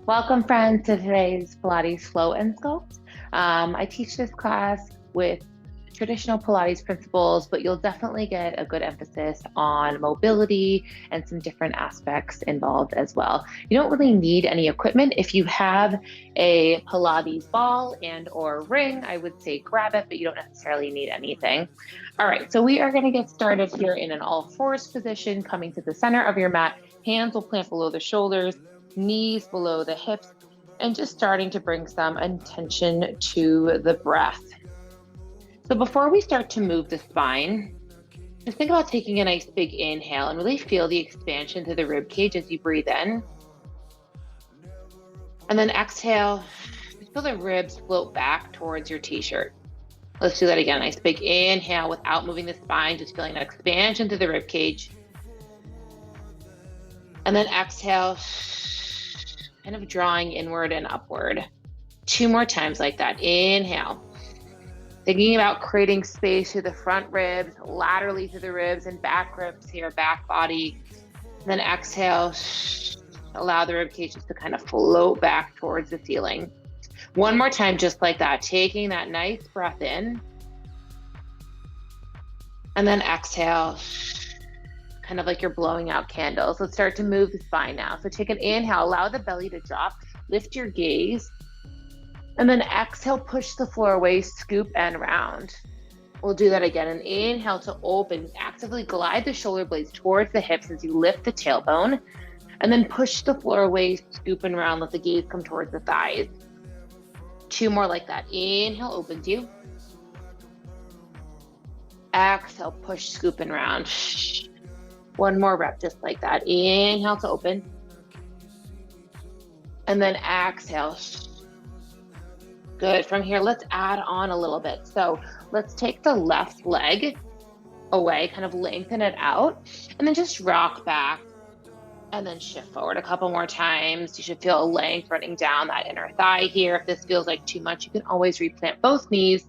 Welcome, friends, to today's Pilates Flow and Sculpt. I teach this class with traditional Pilates principles, but you'll definitely get a good emphasis on mobility and some different aspects involved as well. You don't really need any equipment. If you have a Pilates ball and or ring, I would say grab it, but you don't necessarily need anything. All right, so we are going to get started here in an all fours position, coming to the center of your mat. Hands will plant below the shoulders, knees below the hips, and just starting to bring some attention to the breath. So before we start to move the spine, just think about taking a nice big inhale and really feel the expansion to the rib cage as you breathe in. And then exhale, just feel the ribs float back towards your t-shirt. Let's do that again. Nice big inhale without moving the spine, just feeling that expansion to the rib cage. And then exhale, kind of drawing inward and upward. 2 more times like that. Inhale. Thinking about creating space through the front ribs, laterally through the ribs and back ribs here, back body. And then exhale, allow the rib cages to kind of float back towards the ceiling. 1 more time, just like that, taking that nice breath in. And then exhale, kind of like you're blowing out candles. Let's start to move the spine now. So take an inhale, allow the belly to drop, lift your gaze. And then exhale, push the floor away, scoop and round. We'll do that again. And inhale to open, actively glide the shoulder blades towards the hips as you lift the tailbone. And then push the floor away, scoop and round, let the gaze come towards the thighs. 2 more like that. Inhale, opens you. Exhale, push, scoop and round. 1 more rep, just like that. Inhale to open. And then exhale. Good. From here, let's add on a little bit. So let's take the left leg away, kind of lengthen it out, and then just rock back and then shift forward a couple more times. You should feel a length running down that inner thigh here. If this feels like too much, you can always replant both knees.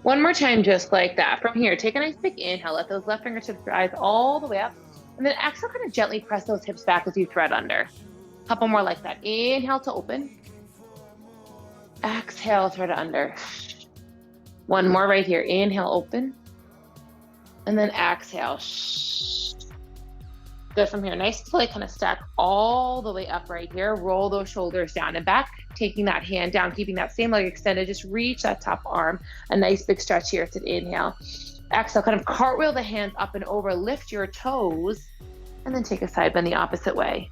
1 more time, just like that. From here, take a nice big inhale. Let those left fingertips rise all the way up. And then exhale, kind of gently press those hips back as you thread under. A couple more like that. Inhale to open. Exhale, thread under. 1 more right here. Inhale, open. And then exhale. Good. From here, nice to kind of stack all the way up right here. Roll those shoulders down and back, taking that hand down, keeping that same leg extended. Just reach that top arm. A nice big stretch here. Sit inhale. Exhale, kind of cartwheel the hands up and over, lift your toes, and then take a side bend the opposite way.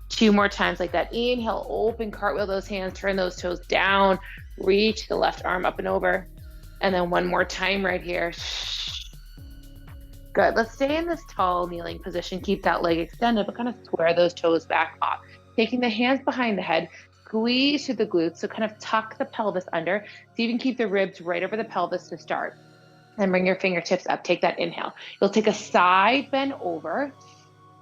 2 more times like that. Inhale, open, cartwheel those hands, turn those toes down, reach the left arm up and over. And then 1 more time right here. Good. Let's stay in this tall kneeling position. Keep that leg extended, but kind of square those toes back up. Taking the hands behind the head, squeeze through the glutes. So kind of tuck the pelvis under. So you can keep the ribs right over the pelvis to start. And bring your fingertips up. Take that inhale. You'll take a side bend over.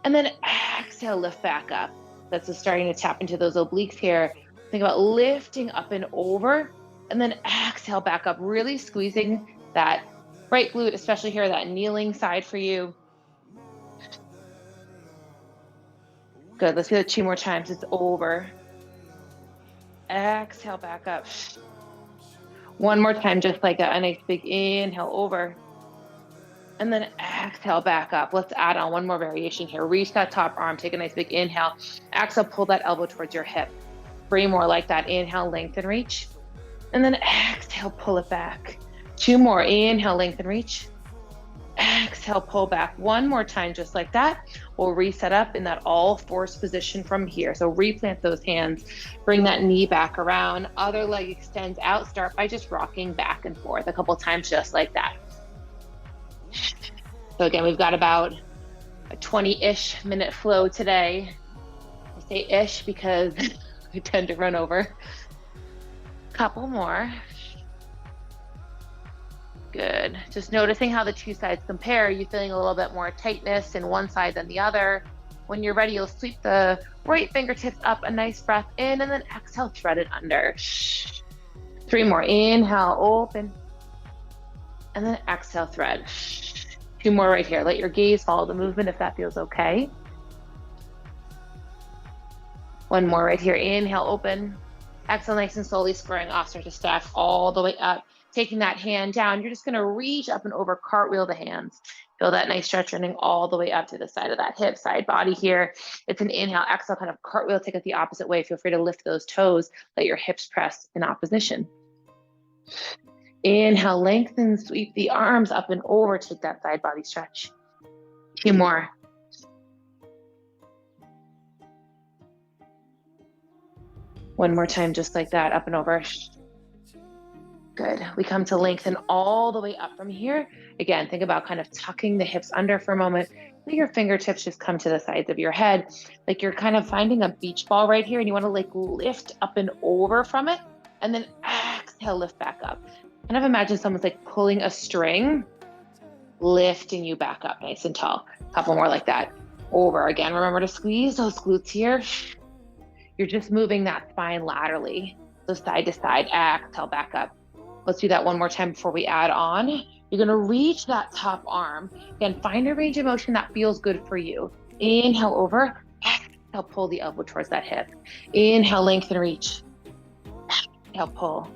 And then exhale, lift back up. That's just starting to tap into those obliques here. Think about lifting up and over. And then exhale back up. Really squeezing that right glute, especially here, that kneeling side for you. Good. Let's do it 2 more times. It's over. Exhale back up. 1 more time, just like that. A nice big inhale over. And then exhale back up. Let's add on 1 more variation here. Reach that top arm. Take a nice big inhale. Exhale, pull that elbow towards your hip. 3 more like that. Inhale, lengthen, reach. And then exhale, pull it back. 2 more. Inhale, lengthen, reach. Exhale, pull back. 1 more time, just like that. We'll reset up in that all fours position from here. So replant those hands. Bring that knee back around. Other leg extends out. Start by just rocking back and forth a couple times, just like that. So again, we've got about a 20-ish minute flow today. I say ish because I tend to run over. Couple more. Good. Just noticing how the 2 sides compare. You feeling a little bit more tightness in one side than the other. When you're ready, you'll sweep the right fingertips up, a nice breath in, and then exhale, thread it under. 3 more. Inhale, open. And then exhale, thread. 2 more right here. Let your gaze follow the movement if that feels okay. One more right here. Inhale, open. Exhale, nice and slowly squaring off, start to stack all the way up. Taking that hand down, you're just gonna reach up and over, cartwheel the hands. Feel that nice stretch running all the way up to the side of that hip, side body here. It's an inhale, exhale, kind of cartwheel, take it the opposite way. Feel free to lift those toes, let your hips press in opposition. Inhale, lengthen, sweep the arms up and over, take that side body stretch. Two more. One more time, just like that, up and over. Good. We come to lengthen all the way up from here. Again, think about kind of tucking the hips under for a moment. Let your fingertips just come to the sides of your head. Like you're kind of finding a beach ball right here and you want to like lift up and over from it. And then exhale, lift back up. Kind of imagine someone's like pulling a string, lifting you back up nice and tall. A couple more like that. Over again. Remember to squeeze those glutes here. You're just moving that spine laterally. So side to side, exhale, back up. Let's do that one more time before we add on. You're gonna reach that top arm. Again, find a range of motion that feels good for you. Inhale over, exhale, pull the elbow towards that hip. Inhale, lengthen, reach. Exhale, pull.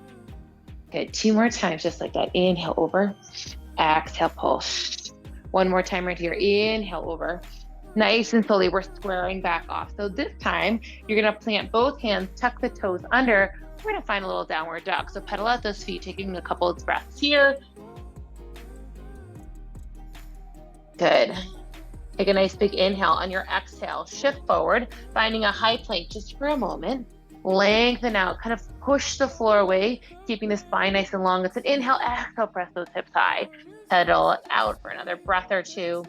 Good, 2 more times, just like that. Inhale over, exhale, pull. One more time right here, inhale over. Nice and slowly, we're squaring back off. So this time, you're gonna plant both hands, tuck the toes under. We're gonna find a little downward dog. So pedal out those feet, taking a couple of breaths here. Good. Take a nice big inhale. On your exhale, shift forward, finding a high plank just for a moment. Lengthen out, kind of push the floor away, keeping the spine nice and long. It's an inhale, exhale, press those hips high. Pedal out for another breath or two.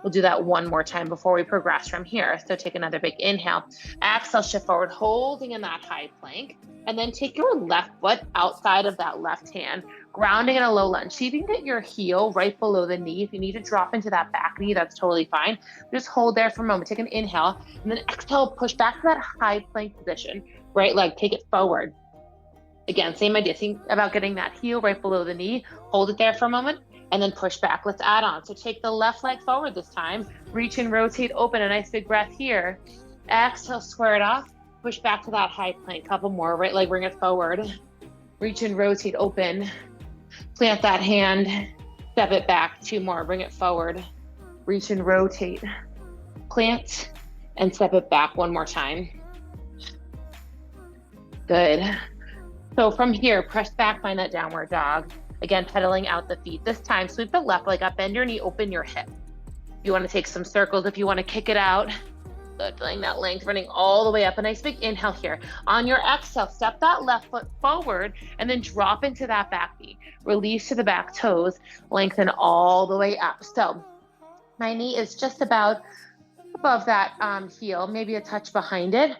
We'll do that one more time before we progress from here. So take another big inhale. Exhale, shift forward, holding in that high plank. And then take your left foot outside of that left hand, grounding in a low lunge. See if you can get your heel right below the knee. If you need to drop into that back knee, that's totally fine. Just hold there for a moment. Take an inhale, and then exhale, push back to that high plank position. Right leg, take it forward. Again, same idea. Think about getting that heel right below the knee. Hold it there for a moment, and then push back. Let's add on. So take the left leg forward this time. Reach and rotate, open. A nice big breath here. Exhale, square it off. Push back to that high plank. Couple more. Right leg, bring it forward. Reach and rotate, open. Plant that hand. Step it back. 2 more. Bring it forward. Reach and rotate. Plant and step it back 1 more time. Good. So from here, press back, find that downward dog. Again, pedaling out the feet. This time, sweep the left leg up, bend your knee, open your hip. If you want to take some circles, if you want to kick it out. Good, feeling that length running all the way up. A nice big inhale here. On your exhale, step that left foot forward and then drop into that back knee. Release to the back toes, lengthen all the way up. So my knee is just about above that heel, maybe a touch behind it.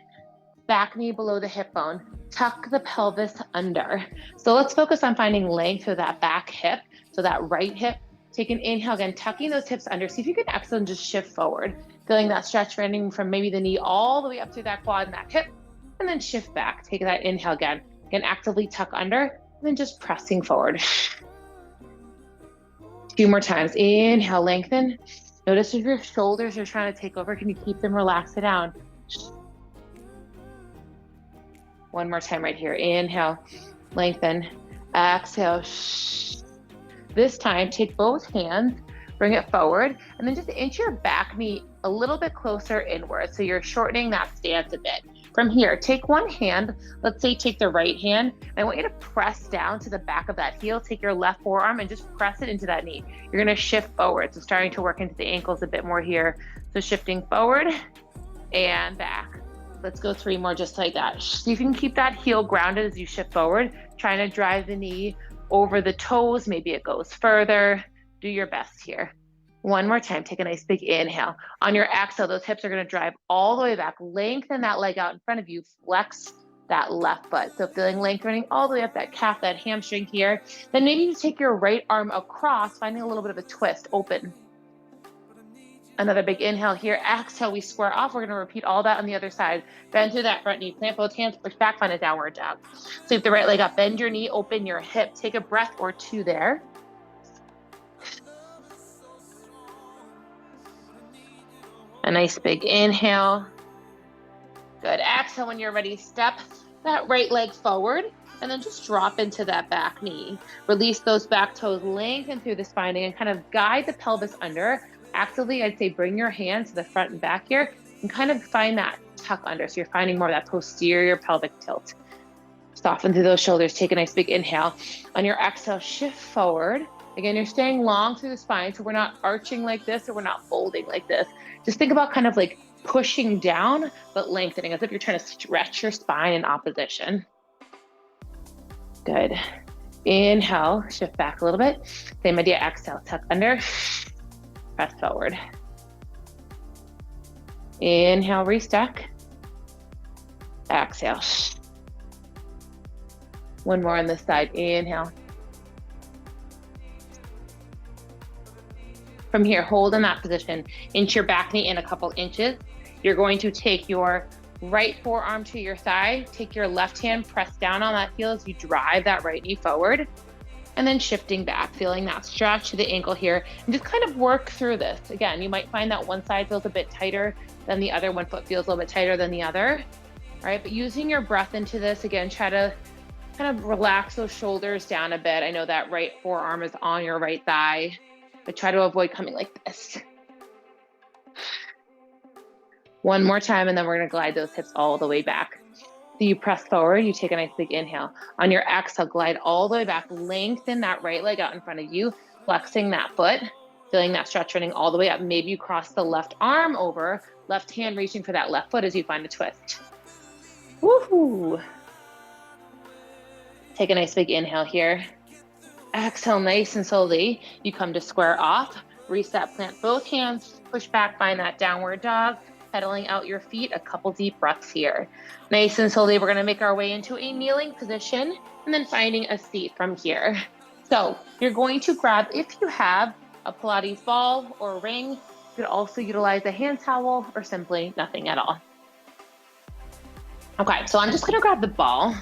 Back knee below the hip bone. Tuck the pelvis under. So let's focus on finding length of that back hip. So that right hip, take an inhale again, tucking those hips under. See if you can exhale and just shift forward. Feeling that stretch running from maybe the knee all the way up through that quad and that hip, and then shift back. Take that inhale again. Again, actively tuck under, and then just pressing forward. 2 more times. Inhale, lengthen. Notice if your shoulders are trying to take over, can you keep them relaxed down? 1 more time right here. Inhale, lengthen, exhale. This time, take both hands, bring it forward, and then just inch your back knee a little bit closer inward. So you're shortening that stance a bit. From here, take one hand, let's say take the right hand, and I want you to press down to the back of that heel, take your left forearm and just press it into that knee. You're gonna shift forward, so starting to work into the ankles a bit more here. So shifting forward and back. Let's go 3 more just like that. See if you can keep that heel grounded as you shift forward, trying to drive the knee over the toes, maybe it goes further. Do your best here. 1 more time, take a nice big inhale. On your exhale, those hips are gonna drive all the way back. Lengthen that leg out in front of you, flex that left foot. So feeling length running all the way up that calf, that hamstring here. Then maybe you take your right arm across, finding a little bit of a twist, open. Another big inhale here. Exhale, we square off. We're gonna repeat all that on the other side. Bend through that front knee, plant both hands, push back, find a downward dog. Sweep the right leg up, bend your knee, open your hip. Take a breath or 2 there. A nice big inhale. Good. Exhale when you're ready. Step that right leg forward and then just drop into that back knee. Release those back toes, lengthen through the spine and kind of guide the pelvis under. Actively, I'd say bring your hands to the front and back here and kind of find that tuck under. So you're finding more of that posterior pelvic tilt. Soften through those shoulders. Take a nice big inhale. On your exhale, shift forward. Again, you're staying long through the spine, so we're not arching like this or we're not folding like this. Just think about kind of like pushing down, but lengthening as if you're trying to stretch your spine in opposition. Good. Inhale, shift back a little bit. Same idea, exhale, tuck under, press forward. Inhale, restuck. Exhale. One more on this side, inhale. From here, hold in that position. Inch your back knee in a couple inches. You're going to take your right forearm to your thigh, take your left hand, press down on that heel as you drive that right knee forward, and then shifting back, feeling that stretch to the ankle here, and just kind of work through this. Again, you might find that one side feels a bit tighter than the other, one foot feels a little bit tighter than the other, right? But using your breath into this, again, try to kind of relax those shoulders down a bit. I know that right forearm is on your right thigh, but try to avoid coming like this. One more time, and then we're gonna glide those hips all the way back. So you press forward, you take a nice big inhale. On your exhale, glide all the way back, lengthen that right leg out in front of you, flexing that foot, feeling that stretch running all the way up. Maybe you cross the left arm over, left hand reaching for that left foot as you find a twist. Woohoo! Take a nice big inhale here. Exhale nice and slowly. You come to square off, reset, plant both hands, push back, find that downward dog, pedaling out your feet, a couple deep breaths here. Nice and slowly, we're gonna make our way into a kneeling position and then finding a seat from here. So you're going to grab, if you have a Pilates ball or a ring, you could also utilize a hand towel or simply nothing at all. Okay, so I'm just gonna grab the ball.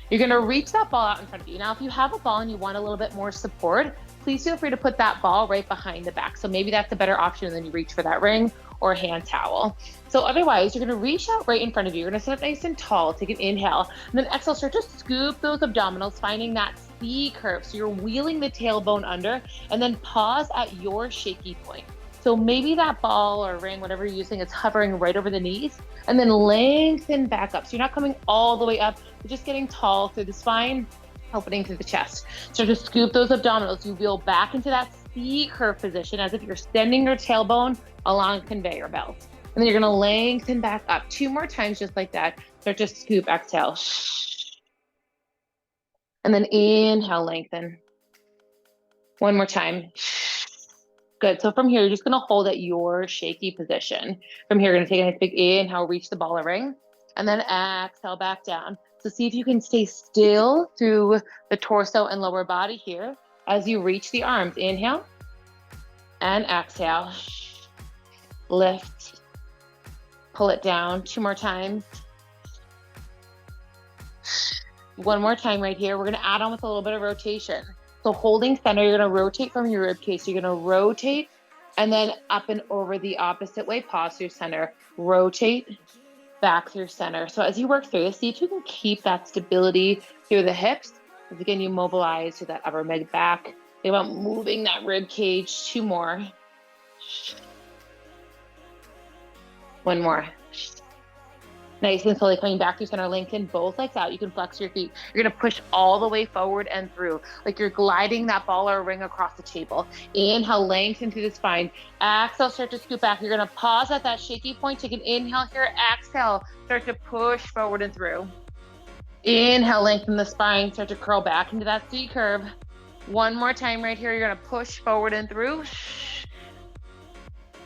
You're gonna reach that ball out in front of you. Now, if you have a ball and you want a little bit more support, please feel free to put that ball right behind the back. So maybe that's a better option than you reach for that ring or a hand towel. So otherwise, you're gonna reach out right in front of you. You're gonna sit up nice and tall, take an inhale, and then exhale, start to scoop those abdominals, finding that C curve. So you're wheeling the tailbone under, and then pause at your shaky point. So maybe that ball or ring, whatever you're using, is hovering right over the knees, and then lengthen back up. So you're not coming all the way up, you're just getting tall through the spine, opening through the chest. So just scoop those abdominals. You wheel back into that C curve position as if you're extending your tailbone along a conveyor belt. And then you're gonna lengthen back up 2 more times just like that. Start to scoop, exhale. And then inhale, lengthen. 1 more time. Good, so from here, you're just gonna hold at your shaky position. From here, you're gonna take a nice big inhale, reach the ball or ring, and then exhale back down. So see if you can stay still through the torso and lower body here as you reach the arms. Inhale and exhale. Lift, pull it down 2 more times. 1 more time right here. We're gonna add on with a little bit of rotation. So holding center, you're gonna rotate from your rib cage. So you're gonna rotate and then up and over the opposite way. Pause through center, rotate, back through center. So as you work through this, see if you can keep that stability through the hips. As again, you mobilize through that upper mid back. Think about moving that rib cage. 2 more. 1 more. Nice and slowly coming back through center, lengthen both legs out. You can flex your feet. You're gonna push all the way forward and through, like you're gliding that ball or ring across the table. Inhale, lengthen through the spine. Exhale, start to scoop back. You're gonna pause at that shaky point. Take an inhale here, exhale, start to push forward and through. Inhale, lengthen the spine, start to curl back into that C curve. 1 more time right here. You're gonna push forward and through.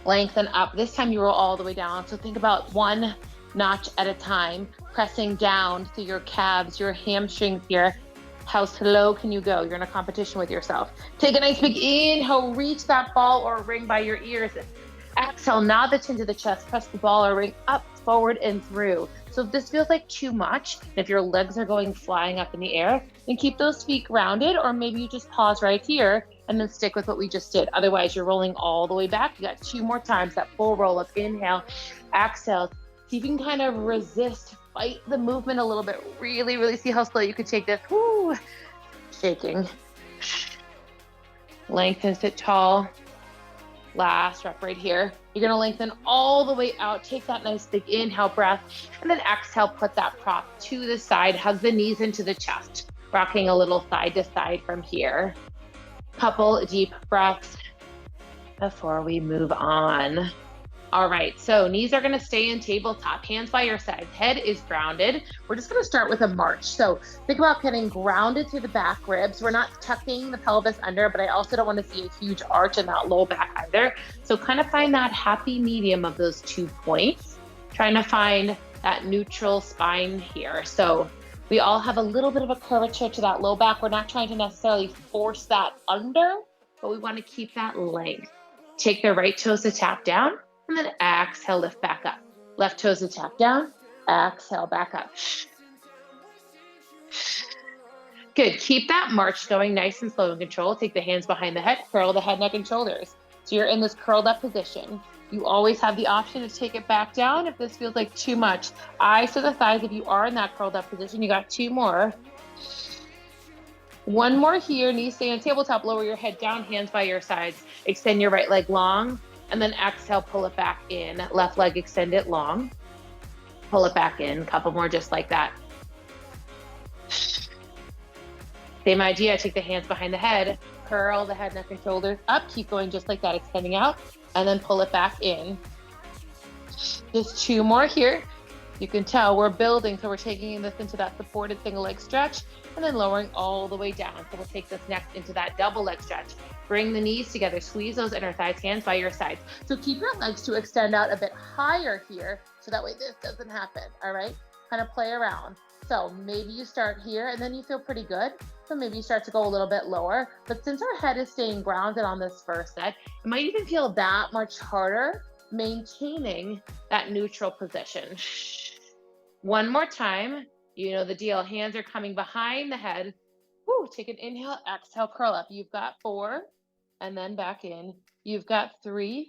Lengthen up. This time you roll all the way down. So think about 1 notch at a time, pressing down through your calves, your hamstrings here. How slow can you go? You're in a competition with yourself. Take a nice big inhale, reach that ball or ring by your ears. Exhale, nod the chin to the chest, press the ball or ring up, forward and through. So if this feels like too much, if your legs are going flying up in the air, then keep those feet grounded, or maybe you just pause right here and then stick with what we just did. Otherwise, you're rolling all the way back. You got 2 more times, that full roll up. Inhale, exhale, See if you can kind of resist, fight the movement a little bit. Really, really see how slow you can take this. Woo! Shaking. Lengthen, sit tall. Last rep right here. You're gonna lengthen all the way out. Take that nice big inhale breath, and then exhale, put that prop to the side, hug the knees into the chest, rocking a little side to side from here. Couple deep breaths before we move on. All right, so knees are gonna stay in tabletop, hands by your sides, head is grounded. We're just gonna start with a march. So think about getting grounded through the back ribs. We're not tucking the pelvis under, but I also don't wanna see a huge arch in that low back either. So kind of find that happy medium of those 2 points, trying to find that neutral spine here. So we all have a little bit of a curvature to that low back. We're not trying to necessarily force that under, but we wanna keep that length. Take the right toes to tap down, and then exhale, lift back up. Left toes to tap down, exhale, back up. Good, keep that march going nice and slow and controlled. Take the hands behind the head, curl the head, neck, and shoulders. So you're in this curled up position. You always have the option to take it back down if this feels like too much. Eyes to the thighs if you are in that curled up position. You got 2 more. 1 more here, knees stay on tabletop, lower your head down, hands by your sides. Extend your right leg long, and then exhale, pull it back in. Left leg, extend it long. Pull it back in, couple more just like that. Same idea, take the hands behind the head, curl the head, neck, and shoulders up. Keep going just like that, extending out, and then pull it back in. Just 2 more here. You can tell we're building, so we're taking this into that supported single leg stretch, and then lowering all the way down. So we'll take this next into that double leg stretch. Bring the knees together, squeeze those inner thighs, hands by your sides. So keep your legs to extend out a bit higher here, so that way this doesn't happen, all right? Kind of play around. So maybe you start here, and then you feel pretty good. So maybe you start to go a little bit lower. But since our head is staying grounded on this first set, it might even feel that much harder maintaining that neutral position. 1 more time. You know the deal. Hands are coming behind the head. Woo, take an inhale, exhale, curl up. You've got 4, and then back in. You've got 3.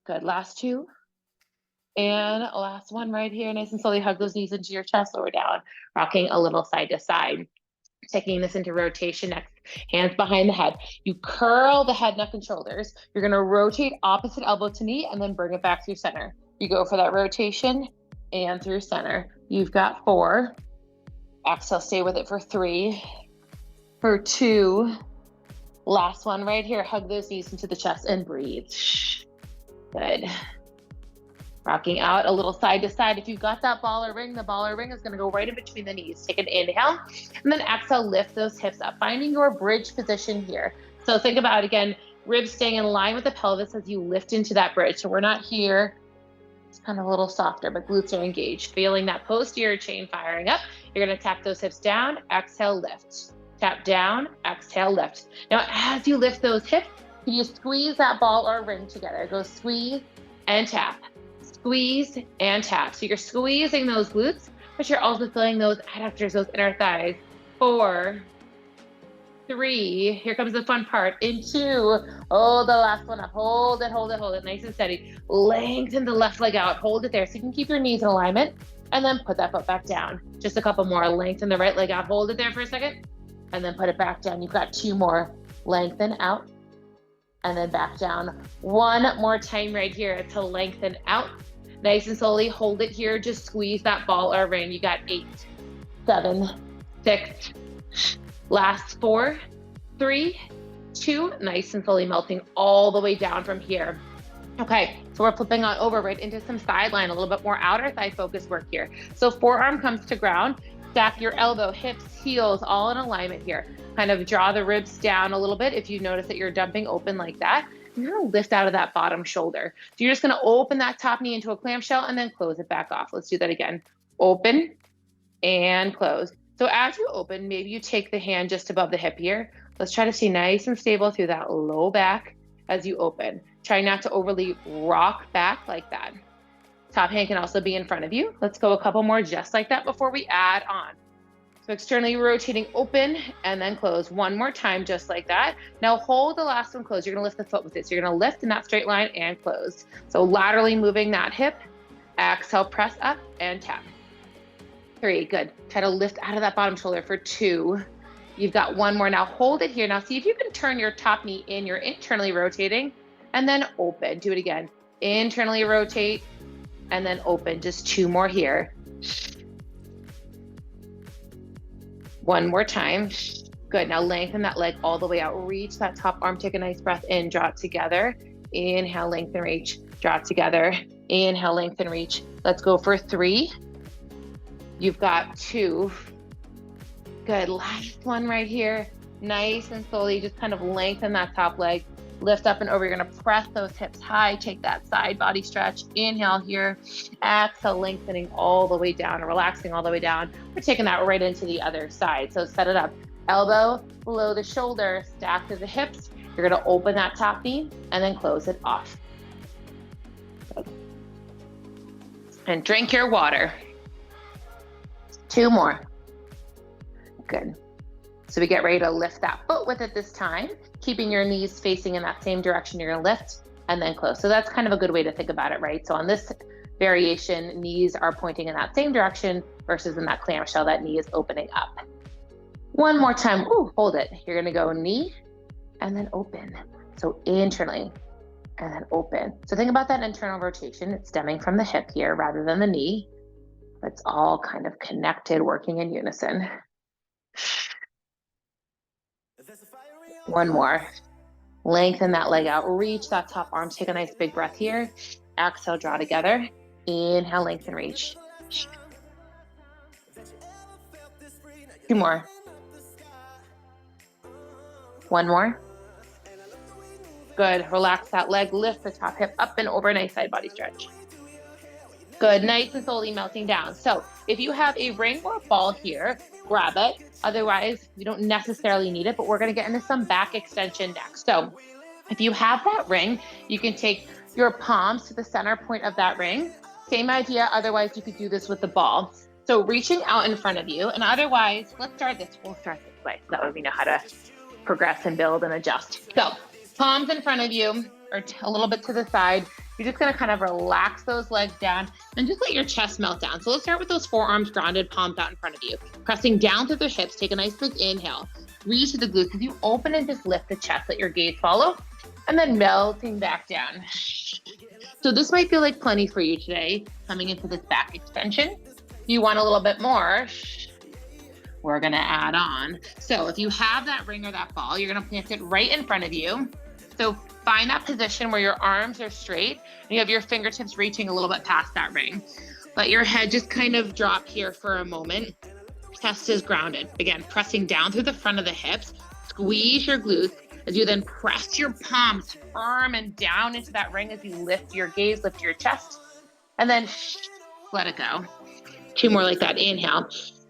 Good, last 2. And last 1 right here. Nice and slowly hug those knees into your chest, lower down, rocking a little side to side. Taking this into rotation next, hands behind the head. You curl the head, neck, and shoulders. You're gonna rotate opposite elbow to knee and then bring it back through center. You go for that rotation and through center. You've got 4. Exhale, stay with it for 3, for 2. Last 1 right here. Hug those knees into the chest and breathe. Good. Rocking out a little side to side. If you've got that ball or ring, the ball or ring is going to go right in between the knees. Take an inhale, and then exhale, lift those hips up, finding your bridge position here. So think about, again, ribs staying in line with the pelvis as you lift into that bridge. So we're not here. It's kind of a little softer, but glutes are engaged. Feeling that posterior chain firing up. You're going to tap those hips down, exhale, lift. Tap down, exhale, lift. Now, as you lift those hips, can you squeeze that ball or ring together? Go squeeze and tap. Squeeze and tap. So you're squeezing those glutes, but you're also feeling those adductors, those inner thighs. 4, 3, here comes the fun part. In 2, oh, the last one up. Hold it, hold it, hold it, nice and steady. Lengthen the left leg out, hold it there so you can keep your knees in alignment, and then put that foot back down. Just a couple more. Lengthen the right leg out, hold it there for a second, and then put it back down. You've got 2 more. Lengthen out, and then back down. 1 more time right here to lengthen out. Nice and slowly hold it here. Just squeeze that ball or ring. You got 8, 7, 6, last 4, 3, 2. Nice and slowly melting all the way down from here. Okay, so we're flipping on over right into some sideline, a little bit more outer thigh focus work here. So forearm comes to ground. Stack your elbow, hips, heels, all in alignment here. Kind of draw the ribs down a little bit if you notice that you're dumping open like that. You're gonna lift out of that bottom shoulder. So you're just gonna open that top knee into a clamshell and then close it back off. Let's do that again. Open and close. So as you open, maybe you take the hand just above the hip here. Let's try to stay nice and stable through that low back as you open. Try not to overly rock back like that. Top hand can also be in front of you. Let's go a couple more just like that before we add on. So externally rotating open and then close. 1 more time just like that. Now hold the last one closed. You're gonna lift the foot with it. So you're gonna lift in that straight line and close. So laterally moving that hip Exhale, press up and tap. 3, good. Try to lift out of that bottom shoulder for 2. You've got 1 more. Now hold it here. Now see if you can turn your top knee in. You're internally rotating and then open. Do it again. Internally rotate and then open. Just 2 more here. 1 more time. Good. Now lengthen that leg all the way out. Reach that top arm. Take a nice breath in. Draw it together. Inhale, lengthen, reach. Draw it together. Inhale, lengthen, reach. Let's go for 3. You've got 2. Good. Last one right here. Nice and slowly just kind of lengthen that top leg. Lift up and over. You're going to press those hips high. Take that side body stretch. Inhale here. Exhale, lengthening all the way down, relaxing all the way down. We're taking that right into the other side. So set it up. Elbow below the shoulder, stack to the hips. You're going to open that top knee and then close it off. Good. And drink your water. 2 more. Good. So we get ready to lift that foot with it this time, keeping your knees facing in that same direction. You're gonna lift and then close. So that's kind of a good way to think about it, right? So on this variation, knees are pointing in that same direction versus in that clamshell, that knee is opening up. 1 more time. Ooh, hold it. You're gonna go knee and then open. So internally and then open. So think about that internal rotation. It's stemming from the hip here rather than the knee. It's all kind of connected, working in unison. 1 more. Lengthen that leg out. Reach that top arm. Take a nice big breath here. Exhale, draw together. Inhale, lengthen, reach. 2 more. 1 more. Good. Relax that leg. Lift the top hip up and over. Nice side body stretch. Good. Nice and slowly melting down. So if you have a ring or a ball here, grab it. Otherwise, you don't necessarily need it, but we're going to get into some back extension next. So if you have that ring, you can take your palms to the center point of that ring. Same idea. Otherwise, you could do this with the ball. So reaching out in front of you, and otherwise, we'll start this way. So that way we know how to progress and build and adjust. So palms in front of you, or a little bit to the side. You're just gonna kind of relax those legs down and just let your chest melt down. So let's start with those forearms grounded, palms out in front of you. Pressing down through the hips, take a nice big inhale. Reach to the glutes. As you open and just lift the chest, let your gaze follow, and then melting back down. So this might feel like plenty for you today, coming into this back extension. If you want a little bit more, we're gonna add on. So if you have that ring or that ball, you're gonna plant it right in front of you. So find that position where your arms are straight and you have your fingertips reaching a little bit past that ring. Let your head just kind of drop here for a moment. Chest is grounded. Again, pressing down through the front of the hips. Squeeze your glutes as you then press your palms firm and down into that ring as you lift your gaze, lift your chest, and then let it go. 2 more like that. Inhale,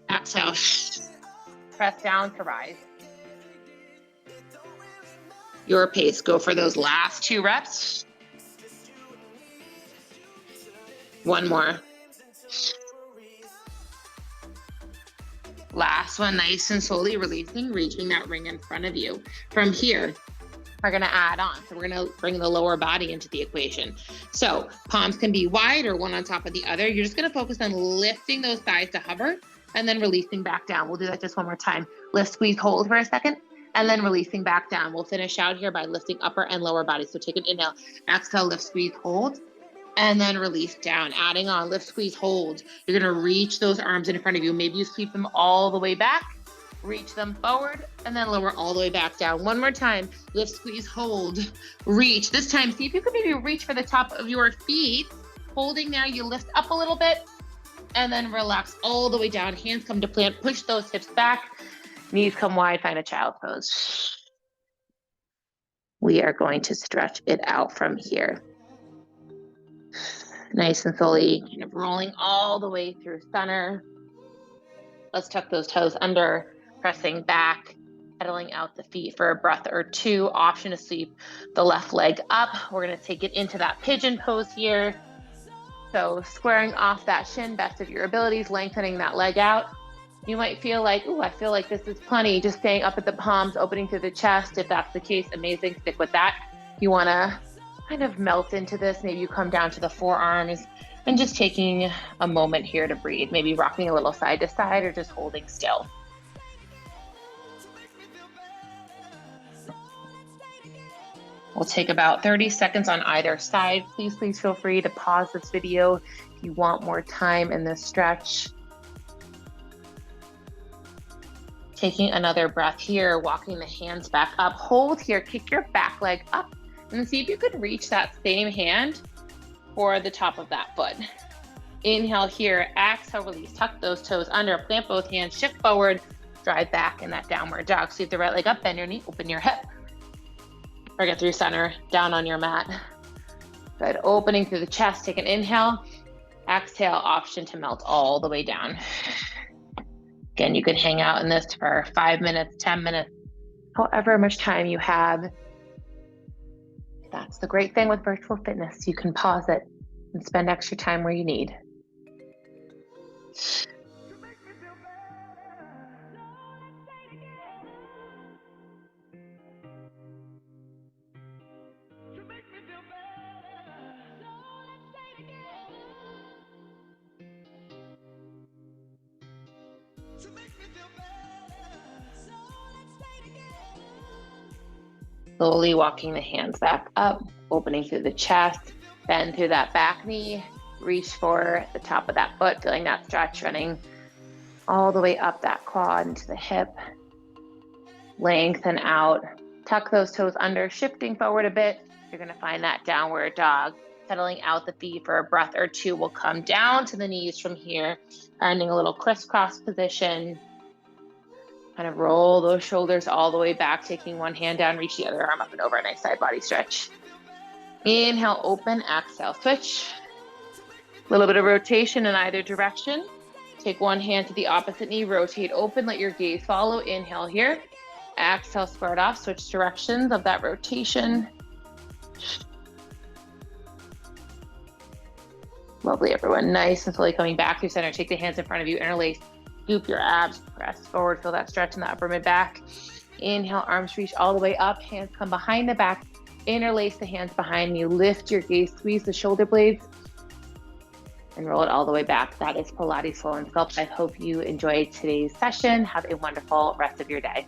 exhale, press down to rise. Your pace. Go for those last 2 reps. 1 more. Last one, nice and slowly releasing, reaching that ring in front of you. From here, we're gonna add on. So we're gonna bring the lower body into the equation. So palms can be wide or one on top of the other. You're just gonna focus on lifting those thighs to hover and then releasing back down. We'll do that just 1 more time. Lift, squeeze, hold for a second, and then releasing back down. We'll finish out here by lifting upper and lower body. So take an inhale, exhale, lift, squeeze, hold, and then release down. Adding on, lift, squeeze, hold. You're gonna reach those arms in front of you. Maybe you sweep them all the way back, reach them forward, and then lower all the way back down. 1 more time, lift, squeeze, hold, reach. This time, see if you can maybe reach for the top of your feet. Holding there, you lift up a little bit, and then relax all the way down. Hands come to plant, push those hips back. Knees come wide, find a child's pose. We are going to stretch it out from here. Nice and slowly, kind of rolling all the way through center. Let's tuck those toes under, pressing back, pedaling out the feet for a breath or 2. Option to sweep the left leg up. We're gonna take it into that pigeon pose here. So squaring off that shin, best of your abilities, lengthening that leg out. You might feel like, ooh, I feel like this is plenty. Just staying up at the palms, opening through the chest. If that's the case, amazing, stick with that. You wanna kind of melt into this. Maybe you come down to the forearms, And just taking a moment here to breathe, maybe rocking a little side to side or just holding still. We'll take about 30 seconds on either side. Please feel free to pause this video if you want more time in this stretch. Taking another breath here, walking the hands back up. Hold here, kick your back leg up, and see if you could reach that same hand for the top of that foot. Inhale here, exhale, release, tuck those toes under, plant both hands, shift forward, drive back in that downward dog. Sweep the right leg up, bend your knee, open your hip, or get through center, down on your mat. Good, opening through the chest, take an inhale, exhale, option to melt all the way down. Again, you can hang out in this for 5 minutes, 10 minutes, however much time you have. That's the great thing with virtual fitness. You can pause it and spend extra time where you need. Slowly walking the hands back up, opening through the chest, bend through that back knee, reach for the top of that foot, feeling that stretch running all the way up that quad into the hip. Lengthen out, tuck those toes under, shifting forward a bit. You're gonna find that downward dog. Settling out the feet for a breath or two. We'll come down to the knees from here, finding a little crisscross position. Kind of roll those shoulders all the way back, taking one hand down, reach the other arm up and over, a nice side body stretch. Inhale, open, exhale, switch. A little bit of rotation in either direction. Take one hand to the opposite knee, rotate open, let your gaze follow. Inhale here, exhale, square it off, switch directions of that rotation. Lovely, everyone. Nice and slowly coming back through center. Take the hands in front of you, interlace. Scoop your abs, press forward, feel that stretch in the upper mid back. Inhale, arms reach all the way up, hands come behind the back, interlace the hands behind you, lift your gaze, squeeze the shoulder blades, and roll it all the way back. That is Pilates Flow and Sculpt. I hope you enjoyed today's session. Have a wonderful rest of your day.